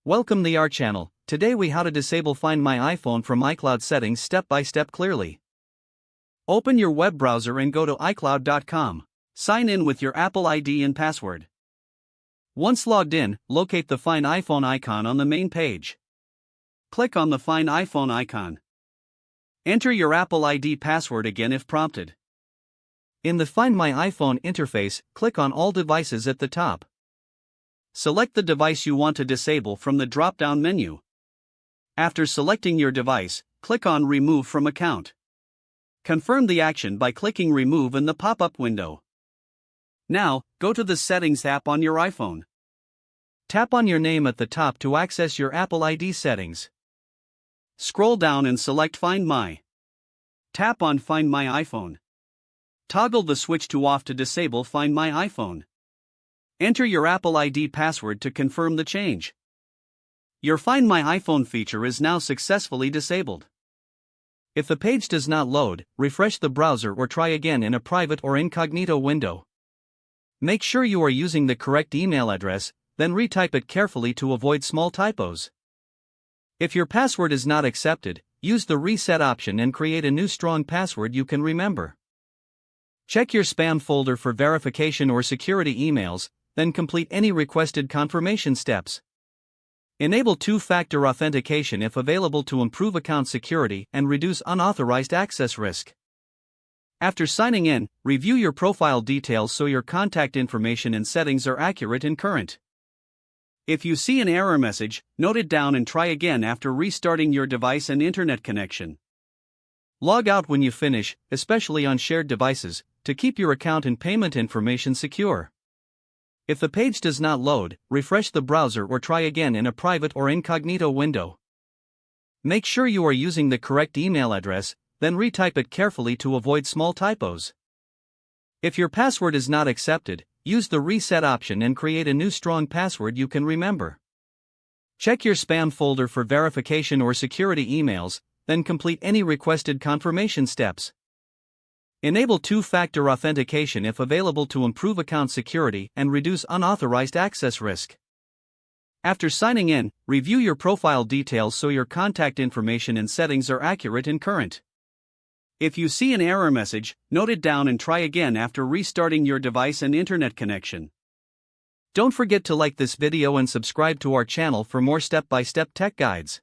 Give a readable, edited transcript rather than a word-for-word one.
Welcome to our channel. Today we how to disable Find My iPhone from iCloud settings step by step clearly. Open your web browser and go to iCloud.com. Sign in with your Apple ID and password. Once logged in, locate the Find iPhone icon on the main page. Click on the Find iPhone icon. Enter your Apple ID password again if prompted. In the Find My iPhone interface, click on All Devices at the top. Select the device you want to disable from the drop-down menu. After selecting your device, click on Remove from Account. Confirm the action by clicking Remove in the pop-up window. Now, go to the Settings app on your iPhone. Tap on your name at the top to access your Apple ID settings. Scroll down and select Find My. Tap on Find My iPhone. Toggle the switch to off to disable Find My iPhone. Enter your Apple ID password to confirm the change. Your Find My iPhone feature is now successfully disabled. If the page does not load, refresh the browser or try again in a private or incognito window. Make sure you are using the correct email address, then retype it carefully to avoid small typos. If your password is not accepted, use the reset option and create a new strong password you can remember. Check your spam folder for verification or security emails, then complete any requested confirmation steps. Enable two-factor authentication if available to improve account security and reduce unauthorized access risk. After signing in, review your profile details so your contact information and settings are accurate and current. If you see an error message, note it down and try again after restarting your device and internet connection. Log out when you finish, especially on shared devices, to keep your account and payment information secure. If the page does not load, refresh the browser or try again in a private or incognito window. Make sure you are using the correct email address, then retype it carefully to avoid small typos. If your password is not accepted, use the reset option and create a new strong password you can remember. Check your spam folder for verification or security emails, then complete any requested confirmation steps. Enable two-factor authentication if available to improve account security and reduce unauthorized access risk. After signing in, review your profile details so your contact information and settings are accurate and current. If you see an error message, note it down and try again after restarting your device and internet connection. Don't forget to like this video and subscribe to our channel for more step-by-step tech guides.